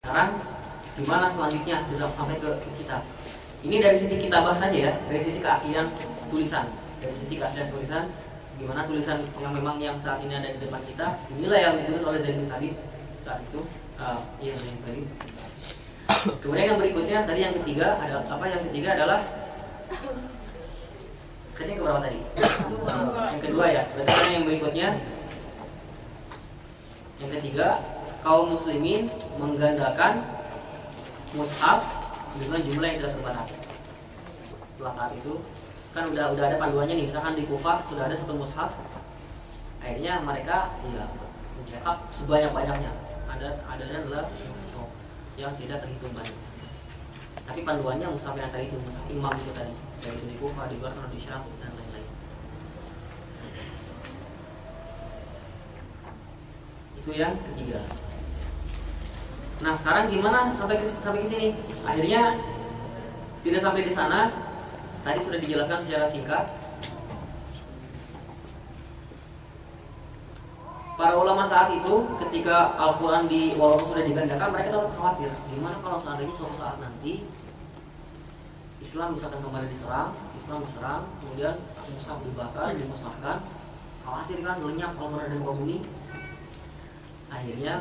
Sekarang gimana selanjutnya sampai ke kita? Ini dari sisi kitabah saja ya, dari sisi keaslian tulisan. Dari sisi keaslian tulisan, gimana tulisan yang memang yang saat ini ada di depan kita, inilah yang ditulis oleh Zainuddin Thabit saat itu. Iya, Zainuddin Thabit. Kemudian yang berikutnya tadi yang ketiga ada apa? Yang ketiga adalah tadi yang keberapa tadi? Yang kedua ya. Berarti yang berikutnya yang ketiga, kaum muslimin menggandakan mushaf dengan jumlah yang tidak terbatas. Setelah saat itu kan udah ada panduannya nih, misalkan di Kufah sudah ada satu mushaf, akhirnya mereka ya mencetak sebanyak-banyaknya. Adanya adalah mushaf yang tidak terhitung banyak. Tapi panduannya mushaf yang tadi itu, mushaf imam itu tadi, yaitu di Kufah, di Basra, di Syam dan lain-lain. Itu yang ketiga. Nah sekarang gimana sampai ke sini? Akhirnya tidak sampai di sana. Tadi sudah dijelaskan secara singkat. Para ulama saat itu ketika Al-Quran walaupun sudah digandakan, mereka terlalu khawatir. Gimana kalau seandainya suatu saat nanti Islam misalkan kembali diserang, Islam diserang, kemudian Musa dibakar, dimusnahkan, khawatir kan, lenyap kalau ada di muka bumi. Akhirnya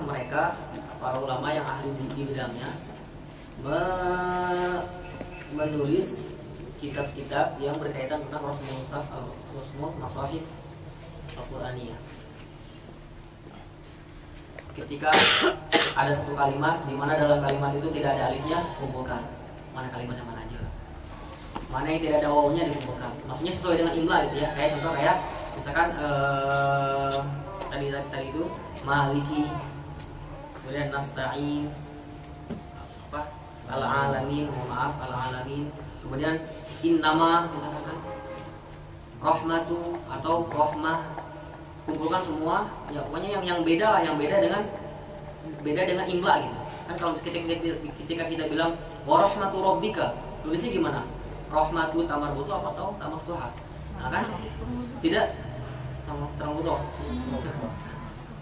mereka para ulama yang ahli di bidangnya menulis kitab-kitab yang berkaitan tentang Rasmul Masahif Al-Quraniyah. Ketika ada satu kalimat di mana dalam kalimat itu tidak ada alifnya, kumpulkan. Mana kalimatnya mana aja. Mana yang tidak ada wawunya dikumpulkan. Maksudnya sesuai dengan imla gitu ya. Kayak contoh misalkan tadi itu Maliki, kemudian Nasta'in, Al-Alamin, Al-Alamin, kemudian Innama, misalkan kan Rahmatu atau Rahmah, kumpulkan semua. Ya pokoknya yang beda lah, yang beda dengan imla gitu. Kan kalau ketika kita bilang wa rahmatu rabbika, tulisnya gimana? Rahmatu tamarbutu apa atau tamaktuha? Nah kan tidak tamarbutu.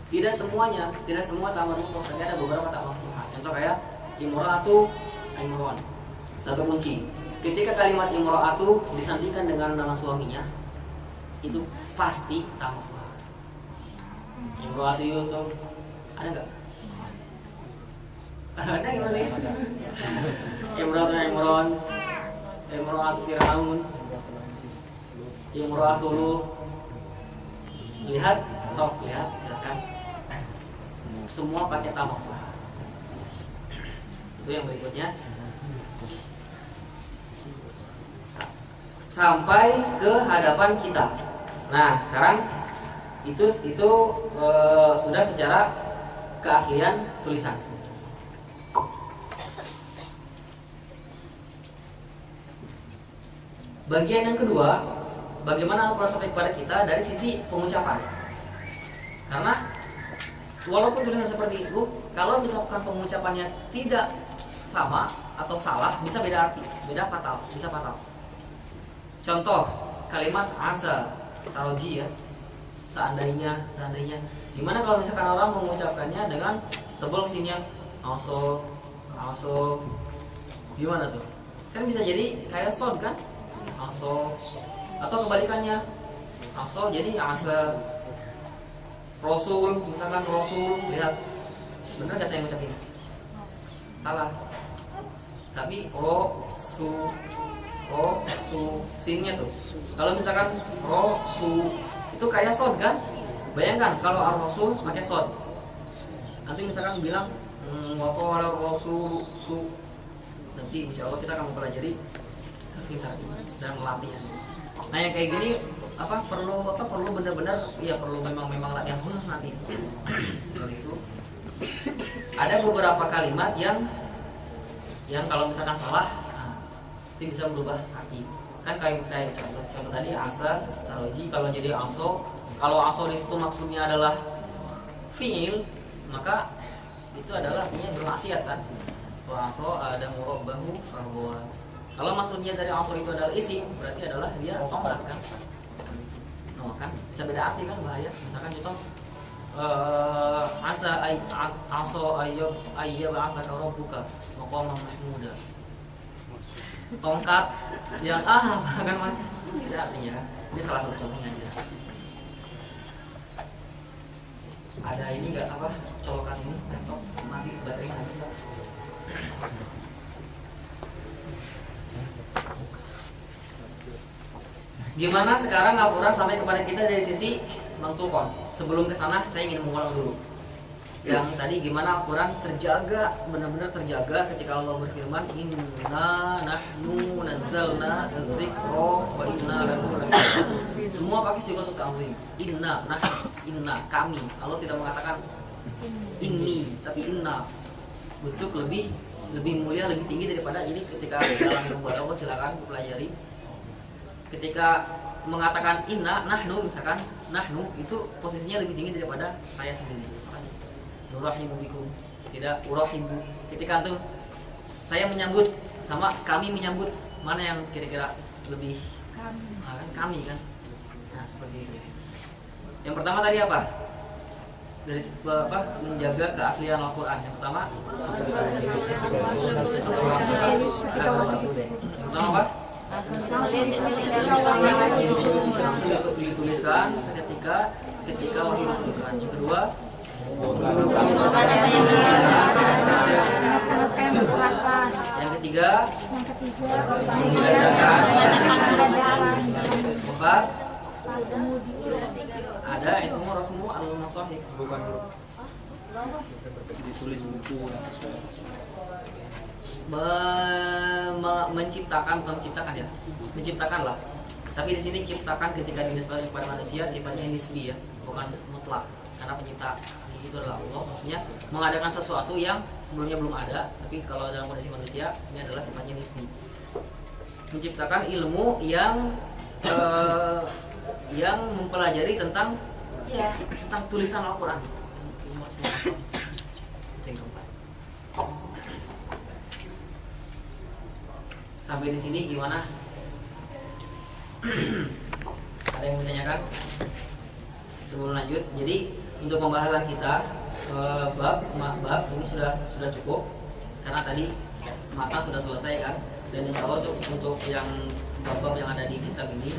Tidak semua tamarbutu, tapi ada beberapa tamaktuha. Contoh kayak imra'atu, imron. Satu kunci. Ketika kalimat imra'atu disantikan dengan nama suaminya, itu pasti tamaktuha. Imra'atu Yusuf, ada enggak? Ada Indonesia. Imra'atu Imron, Imra'atu Fir'aun, Imra'atu Lut. Lihat, silakan. Semua pakai tamaktuha. Itu yang berikutnya. Sampai ke hadapan kita. Nah, sekarang itu sudah secara keaslian tulisan. Bagian yang kedua, bagaimana Al-Quran sampai kepada kita dari sisi pengucapan. Karena walaupun tulisan seperti itu, kalau misalkan pengucapannya tidak sama atau salah, bisa beda arti, bisa fatal. Contoh kalimat asa, taroji ya, seandainya. Gimana kalau misalkan orang mengucapkannya dengan tebal sinnya aso, gimana tuh? Kan bisa jadi kayak son kan? Aso, atau kebalikannya aso jadi asa. Rasul, misalkan Rasul, lihat benar gak saya ngucapin? Salah. Tapi sinnya tuh. Kalau misalkan rosu itu kayak sod kan? Bayangkan kalau ar-rasul pakai sod. Nanti misalkan bilang waqala rasul su. Nanti insya Allah kita akan mempelajari kita dan melatih. Nah yang kayak gini perlu benar-benar ya perlu memang latihan khusus nanti. Seperti itu. Ada beberapa kalimat yang kalau misalkan salah, itu bisa berubah arti. Kan kayak contoh tadi asa, taroji, kalau jadi aso, kalau aso di situ maksudnya adalah fiil, maka itu adalah artinya bermaksiat kan. Kalau aso ada murabbahu fahuwa. Kalau maksudnya dari aso itu adalah isim, berarti adalah dia tolak kan. No, kan bisa beda arti kan, bahaya. Misalkan contoh asa ayyab asaka rabbuka maqaman mahmuda. Tongkat yang akan macam tidak artinya. Ini salah satu contohnya aja. Ada ini nggak apa colokan ini laptop mati baterainya habis lah. Gimana sekarang Al-Quran sampai kepada kita dari sisi mangtulkon? Sebelum ke sana saya ingin mengulang dulu. Yang tadi gimana Al-Quran terjaga, benar-benar terjaga ketika Allah berfirman inna nahnu nazzalna dzikra wa inna lahu lahafidhun. Semua pakai sigat ta'zim. Inna kami. Allah tidak mengatakan inni, tapi inna. Bentuk lebih mulia, lebih tinggi daripada ini. Ketika dalam ilmu balaghah silakan pelajari. Ketika mengatakan inna, nahnu misalkan, nahnu itu posisinya lebih tinggi daripada saya sendiri. Nurahibu bikum, tidak urahibu. Ketika itu saya menyambut sama kami menyambut, mana yang kira-kira lebih kami kan? Nah seperti itu. Yang pertama tadi apa? Dari apa? Menjaga keaslian Al-Quran. Yang pertama apa? Langsung dituliskan ketika wahyu diturunkan. Yang kedua yang ketiga empat ada ismu rasmu al-masahih bukan ditulis buku menciptakan bukan menciptakan ya menciptakanlah tapi di sini ciptakan ketika dinisbahkan kepada manusia sifatnya nisbi ya bukan mutlak karena pencipta itu adalah Allah maksudnya mengadakan sesuatu yang sebelumnya belum ada tapi kalau dalam kondisi manusia ini adalah sifatnya nisbi menciptakan ilmu yang mempelajari tentang tulisan Al-Quran. Sampai di sini gimana? Ada yang ditanyakan? Sebelum lanjut, jadi untuk pembahasan kita bab ini sudah cukup karena tadi matan sudah selesai kan dan insya Allah untuk yang bab yang ada di kitab ini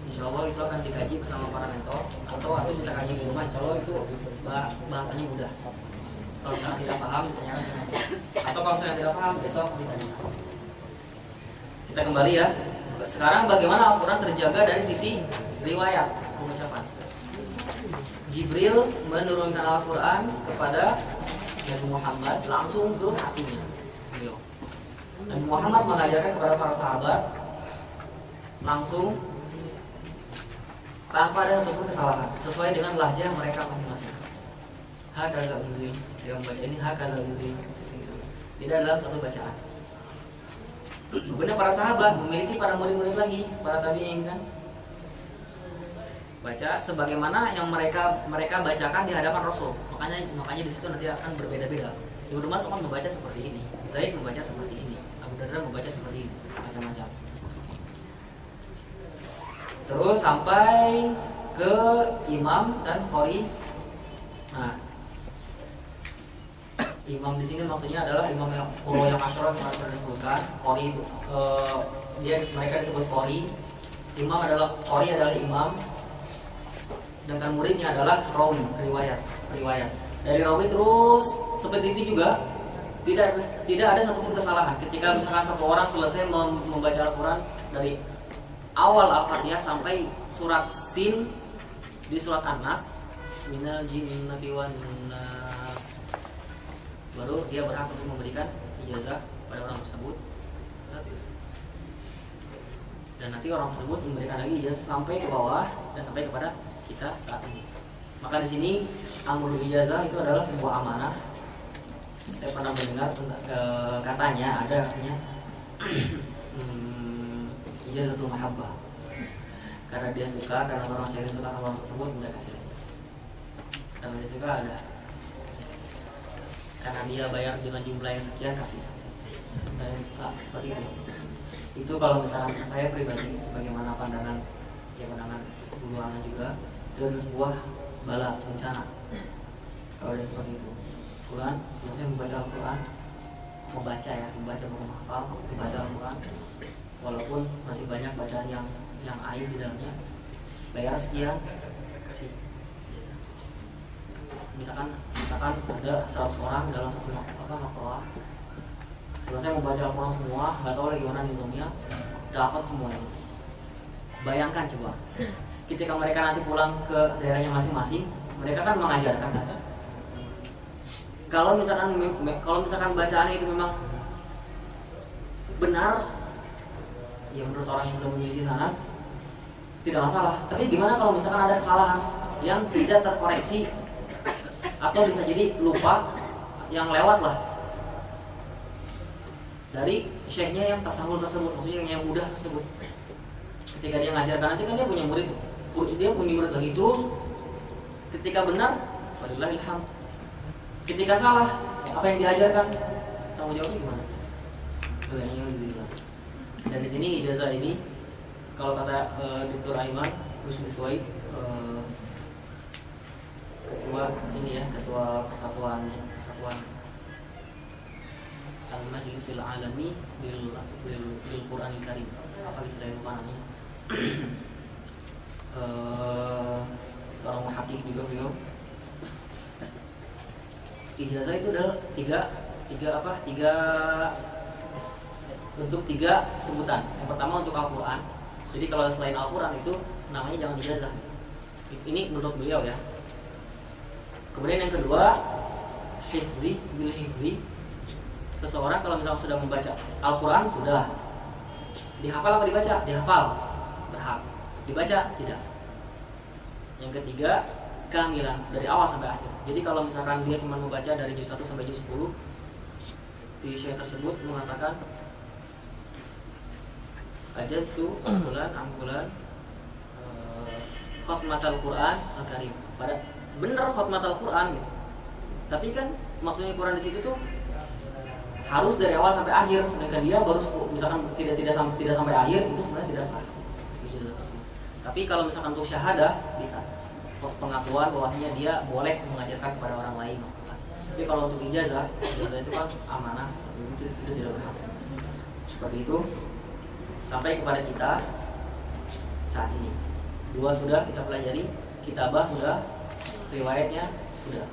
insya Allah itu akan dikaji bersama para mentor atau bisa kaji di rumah insya Allah itu bahasanya mudah. Kalau misalnya tidak paham ditanyakan atau kalau misalnya tidak paham besok ditanyakan. Kita kembali ya. Sekarang bagaimana Al-Quran terjaga dari sisi riwayat pengucapan? Jibril menurunkan Al-Quran kepada Nabi Muhammad langsung ke hatinya. Nabi Muhammad mengajarkan kepada para sahabat langsung tanpa ada satupun kesalahan sesuai dengan lahjah mereka masing-masing. Hakadha unzil, yang membaca ini hakadha unzil. Tidak dalam satu bacaan. Kemudian para sahabat memiliki para murid-murid lagi, para tabi'in kan. Baca sebagaimana yang mereka bacakan di hadapan Rasul. Makanya di situ nanti akan berbeda-beda. Ibnu Mas'ud membaca seperti ini, Zaid membaca seperti ini, Abu Darda membaca seperti ini, macam-macam. Terus sampai ke imam dan qori. Nah, imam di sini maksudnya adalah imam yang qoro yang masyhur yang sudah disebutkan. Qori itu mereka disebut qori. Imam adalah qori adalah imam. Sedangkan muridnya adalah rawi, riwayat. Dari rawi terus seperti itu juga tidak ada satupun kesalahan. Ketika misalkan satu orang selesai membaca Al-Quran dari awal Al-Fatihah sampai surat Sin di surat An-Nas, minal jinnati wan nas, baru dia berhak untuk memberikan ijazah pada orang tersebut. Dan nanti orang tersebut memberikan lagi ijazah sampai ke bawah dan sampai kepada kita saat ini. Maka di sini amrul ijazah itu adalah sebuah amanah. Saya pernah mendengar katanya ada artinya ijazatul mahabbah. Karena dia suka, karena orang syaitan suka sama orang tersebut, dia kasih ijazah. Karena dia suka ada. Karena dia bayar dengan jumlah yang sekian kasih. Dan seperti itu. Itu kalau misalnya saya pribadi sebagaimana pandangan dulu anak juga itu adalah sebuah bala bencana Kalau udah seperti itu, Quran selesai membaca Al-Quran, membaca bukan menghafal, membaca Al-Quran, walaupun masih banyak bacaan yang aib di dalamnya, bayar sekian, kasih. Biasa. Misalkan ada 100 orang dalam satu makroah, selesai membaca Al-Quran semua, nggak tahu lagi mana nihilnya, dapat semuanya. Bayangkan coba, ketika mereka nanti pulang ke daerahnya masing-masing, mereka kan mengajarkan kan? Kalau misalkan bacaannya itu memang benar, ya menurut orang yang sudah memiliki sanad tidak masalah. Tapi gimana kalau misalkan ada kesalahan yang tidak terkoreksi atau bisa jadi lupa yang lewat lah dari syekhnya yang tasahul tersebut, maksudnya yang mudah tersebut. Ketika dia ngajarkan nanti kan dia punya murid lagi terus. Ketika benar, walillahilham. Ketika salah, apa yang diajarkan tanggung jawabnya gimana? Dan di sini ijazah ini kalau kata Dr. Aiman Rusdi Suwaid, ketua persatuan Al-Majlisil Alami bil Qur'anil Karim, apa istilahnya lupa namanya. Seorang muhakkik juga beliau. Ijazah itu adalah tiga sebutan. Yang pertama untuk Al-Quran. Jadi kalau selain Al-Quran itu namanya jangan ijazah. Ini menurut beliau ya. Kemudian yang kedua, hifzi bil hifzi. Seseorang kalau misalnya sudah membaca Al-Quran sudah dihafal apa dibaca? Dihafal, berhak. Dibaca tidak. Yang ketiga, kamilan dari awal sampai akhir. Jadi kalau misalkan dia cuma membaca dari juz 1 sampai juz 10, si syekh tersebut mengatakan ajaztu ambulan khatmatul Quran al-Karim. Pada benar khatmatul Quran gitu. Tapi kan maksudnya Quran di situ tuh harus dari awal sampai akhir, sedangkan dia baru misalkan tidak sampai akhir, itu sebenarnya tidak sah. Tapi kalau misalkan untuk syahadah bisa, pengakuan bahwasanya dia boleh mengajarkan kepada orang lain. Tapi kalau untuk ijazah itu kan amanah, itu tidak berhak. Seperti itu sampai kepada kita saat ini. 2 sudah kita pelajari, kitabah sudah, riwayatnya sudah.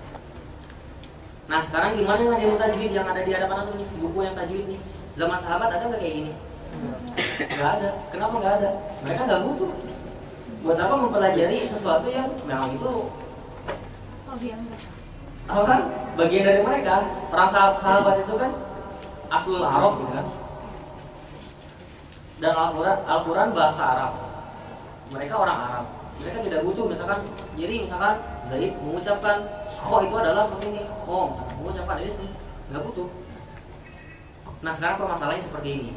Nah sekarang gimana dengan ilmu tajwid yang ada di hadapan antum nih, buku yang tajwid nih? Zaman sahabat ada nggak kayak gini? Nggak ada. Kenapa nggak ada? Mereka nggak butuh. Buat apa mempelajari sesuatu yang memang itu kan bagian dari mereka. Para sahabat itu kan aslul Arab gitu kan. Dan Al-Quran bahasa Arab. Mereka orang Arab. Mereka tidak butuh misalkan Zaid mengucapkan kho itu adalah seperti ini, kho misalkan mengucapkan ini nggak butuh. Nah sekarang permasalahannya seperti ini.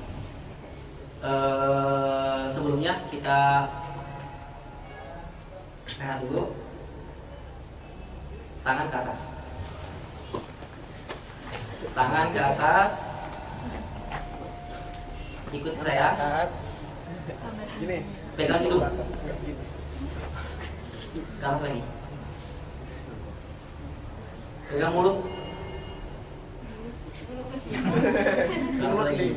Sebelumnya kita rehat dulu. Tangan ke atas. Tangan ke atas. Ikut saya. Gini. Pegang hidung. Ke atas lagi. Pegang mulut. Ke atas lagi.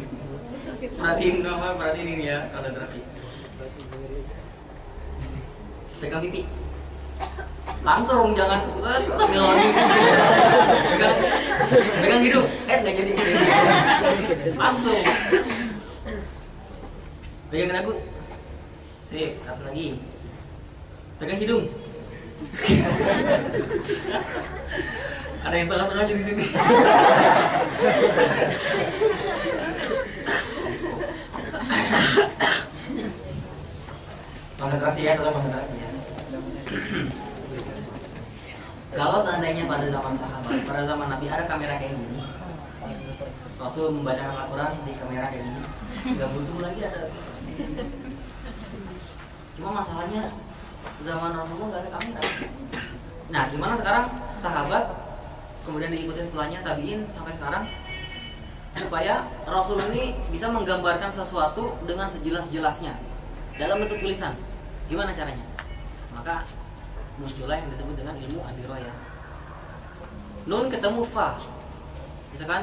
Perhatiin ini ya, konsentrasi. Pegang pipi. Langsung, jangan pegang hidung. Nggak jadi. Langsung. Pegang dagu. Sip, atas lagi. Pegang hidung. Ada yang setengah-setengah di sini. Konsentrasi ya, tetap konsentrasi ya. Kalau seandainya pada zaman sahabat, pada zaman Nabi ada kamera kayak gini, Rasul membacakan Al-Quran di kamera kayak gini, nggak butuh lagi ada. Cuma masalahnya zaman Rasulullah nggak ada kamera. Nah, gimana sekarang sahabat, kemudian diikuti setelahnya tabiin sampai sekarang, supaya Rasul ini bisa menggambarkan sesuatu dengan sejelas-jelasnya dalam bentuk tulisan. Gimana caranya? Maka muncullah yang disebut dengan ilmu ad-dirayah. nun ketemu fa, misalkan